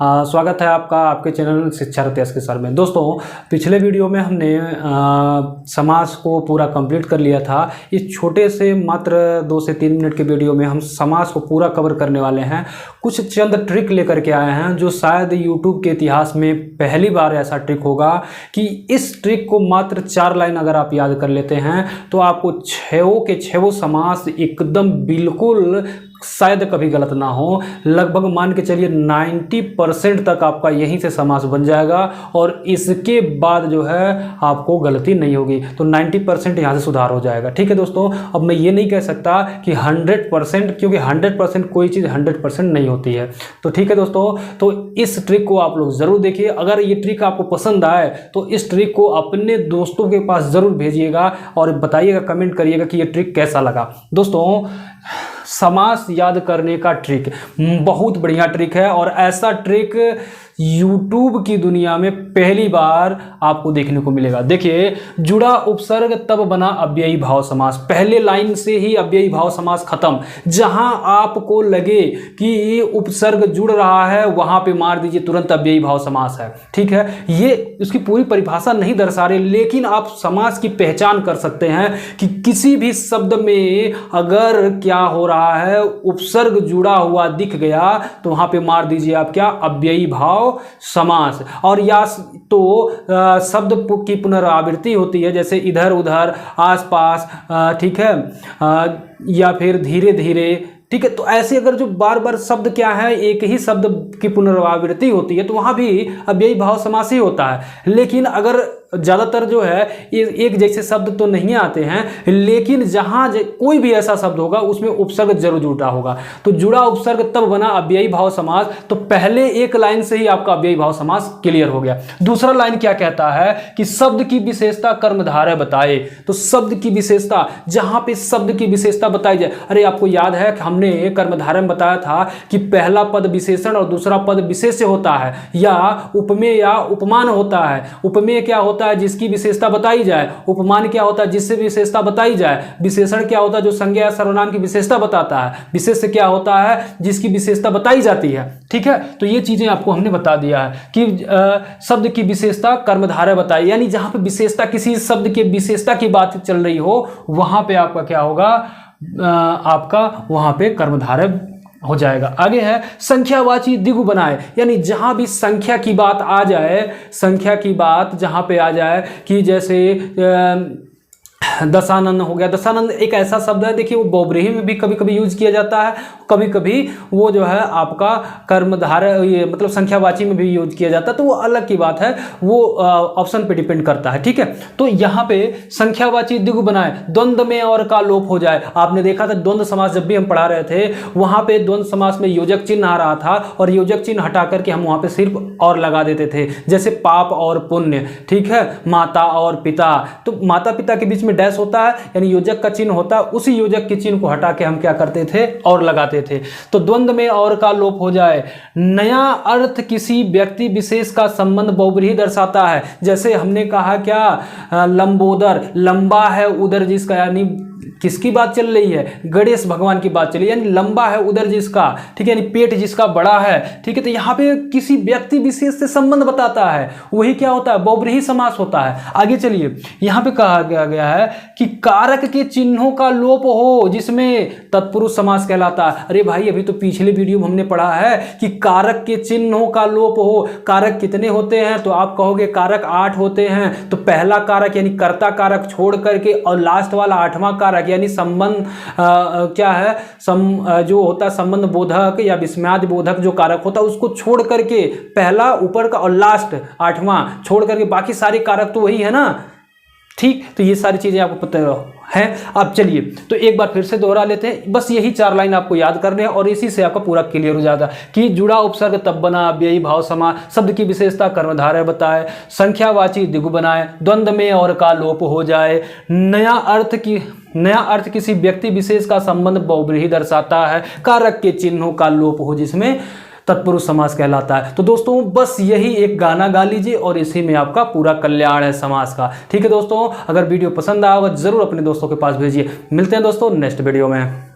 स्वागत है आपका आपके चैनल शिक्षा रत्यास के सर में। दोस्तों पिछले वीडियो में हमने समास को पूरा कंप्लीट कर लिया था। इस छोटे से मात्र 2 से 3 मिनट के वीडियो में हम समास को पूरा कवर करने वाले हैं। कुछ चंद ट्रिक लेकर के आए हैं जो शायद यूट्यूब के इतिहास में पहली बार ऐसा ट्रिक होगा कि इस ट्रिक को मात्र 4 लाइन अगर आप याद कर लेते हैं तो आपको 6 के 6 समास एकदम बिल्कुल शायद कभी गलत ना हो, लगभग मान के चलिए 90% तक आपका यहीं से समास बन जाएगा और इसके बाद जो है आपको गलती नहीं होगी। तो 90% यहाँ से सुधार हो जाएगा। ठीक है दोस्तों, अब मैं ये नहीं कह सकता कि 100%, क्योंकि 100% कोई चीज़ 100% नहीं होती है। तो ठीक है दोस्तों, तो इस ट्रिक को आप लोग ज़रूर देखिए। अगर ये ट्रिक आपको पसंद आए तो इस ट्रिक को अपने दोस्तों के पास ज़रूर भेजिएगा और बताइएगा, कमेंट करिएगा कि ये ट्रिक कैसा लगा। दोस्तों समास याद करने का ट्रिक बहुत बढ़िया ट्रिक है और ऐसा ट्रिक YouTube की दुनिया में पहली बार आपको देखने को मिलेगा। देखिए, जुड़ा उपसर्ग तब बना अव्ययी भाव समास। पहले लाइन से ही अव्ययी भाव समास खत्म। जहां आपको लगे कि उपसर्ग जुड़ रहा है वहां पे मार दीजिए, तुरंत अव्ययी भाव समास है। ठीक है, ये उसकी पूरी परिभाषा नहीं दर्शा रहे, लेकिन आप समास की पहचान कर सकते हैं कि किसी भी शब्द में अगर क्या हो रहा है, उपसर्ग जुड़ा हुआ दिख गया तो वहां पे मार दीजिए आप क्या, अव्ययी भाव समास। और या तो शब्द की पुनरावृत्ति होती है, जैसे इधर उधर, आसपास, ठीक है, या फिर धीरे धीरे। ठीक है, तो ऐसे अगर जो बार बार शब्द क्या है, एक ही शब्द की पुनरावृत्ति होती है तो वहां भी अव्ययी भाव समास ही होता है। लेकिन अगर ज़्यादातर जो है एक जैसे शब्द तो नहीं आते हैं, लेकिन जहाँ कोई भी ऐसा शब्द होगा उसमें उपसर्ग जरूर जुड़ा होगा। तो जुड़ा उपसर्ग तब बना अव्ययी भाव समास। तो पहले एक लाइन से ही आपका अव्ययी भाव समास क्लियर हो गया। दूसरा लाइन क्या कहता है कि शब्द की विशेषता कर्मधारय बताए। तो शब्द की विशेषता, जहां पे शब्द की विशेषता बताई जाए, अरे आपको याद है कि हमने कर्मधारय में बताया था कि पहला पद विशेषण और दूसरा पद विशेष्य होता है, या उपमेय या उपमान होता है। उपमेय क्या होता है, जिसकी विशेषता बताई जाए। उपमान क्या होता है, जिससे विशेषता बताई जाए। विशेषण क्या होता है, जो संज्ञा या सर्वनाम की विशेषता बताता है। विशेष्य क्या होता है, जिसकी विशेषता बताई जाती है। ठीक है, तो ये चीजें आपको हमने बता दिया है कि शब्द की विशेषता कर्मधारय बताई, यानी जहां पे विशेषता, किसी शब्द के विशेषता की बात चल रही हो वहां पे आपका क्या होगा, आपका वहां पे कर्मधारय हो जाएगा। आगे है संख्यावाची द्विगु बनाए, यानी जहां भी संख्या की बात आ जाए, संख्या की बात जहां पे आ जाए कि जैसे दशानन हो गया। दशानन एक ऐसा शब्द है, देखिए वो बहुब्रीहि में भी कभी कभी यूज किया जाता है, कभी कभी वो जो है आपका कर्मधारय, ये मतलब संख्यावाची में भी यूज किया जाता है, तो वो अलग की बात है, वो ऑप्शन पे डिपेंड करता है। ठीक है, तो यहाँ पे संख्यावाची द्विगु बनाए, द्वंद्व में और का लोप हो जाए। आपने देखा था द्वंद्व समास जब भी हम पढ़ा रहे थे वहां पे द्वंद्व समास में योजक चिन्ह आ रहा था और योजक चिन्ह हटा करके हम वहां पे सिर्फ और लगा देते थे, जैसे पाप और पुण्य। ठीक है, माता और पिता, तो माता पिता के बीच में डैश होता है, यानी योजक का चिन्ह होता है, उसी योजक के चिन्ह को हटा के हम क्या करते थे, और लगाते थे। तो द्वंद्व में और का लोप हो जाए। नया अर्थ किसी व्यक्ति विशेष का संबंध बहुब्रीहि दर्शाता है, जैसे हमने कहा क्या, लंबोदर, लंबा है उदर जिसका, यानी किसकी बात चल रही है, गणेश भगवान की बात चली, यानी लंबा है उदर जिसका, ठीक है, यानी पेट जिसका बड़ा है। ठीक है, तो यहाँ पे किसी व्यक्ति विशेष से संबंध बताता है, वही क्या होता है, बहुब्रीहि समास होता है। आगे चलिए, यहाँ पे कहा गया है कि कारक के चिन्हों का लोप हो जिसमें तत्पुरुष समास कहलाता है। अरे भाई, अभी तो पिछले वीडियो में हमने पढ़ा है कि कारक के चिन्हों का लोप हो। कारक कितने होते हैं, तो आप कहोगे कारक 8 होते हैं। तो पहला कारक यानी कर्ता कारक छोड़ करके और लास्ट वाला 8वां कारक यानी संबंध क्या है, जो होता है संबंध बोधक या विस्मयादि बोधक जो कारक होता है उसको छोड़ करके पहला ऊपर का और लास्ट 8वां छोड़ करके बाकी सारे कारक तो वही है ना। ठीक, तो ये सारी चीजें आपको पता है। अब चलिए तो एक बार फिर से दोहरा लेते हैं, बस यही 4 लाइन आपको याद करने हैं और इसी से आपका पूरा क्लियर हो जाता है कि जुड़ा उपसर्ग तब बना अव्ययी भाव समास, शब्द की विशेषता कर्मधारय बताए, संख्यावाची द्विगु बनाए, द्वंद्व में और का लोप हो जाए, नया अर्थ किसी व्यक्ति विशेष का संबंध बहुब्रीहि दर्शाता है, कारक के चिन्हों का लोप हो जिसमें तत्पुरुष समास कहलाता है। तो दोस्तों बस यही एक गाना गा लीजिए और इसी में आपका पूरा कल्याण है समास का। ठीक है दोस्तों, अगर वीडियो पसंद आया होगा जरूर अपने दोस्तों के पास भेजिए। मिलते हैं दोस्तों नेक्स्ट वीडियो में।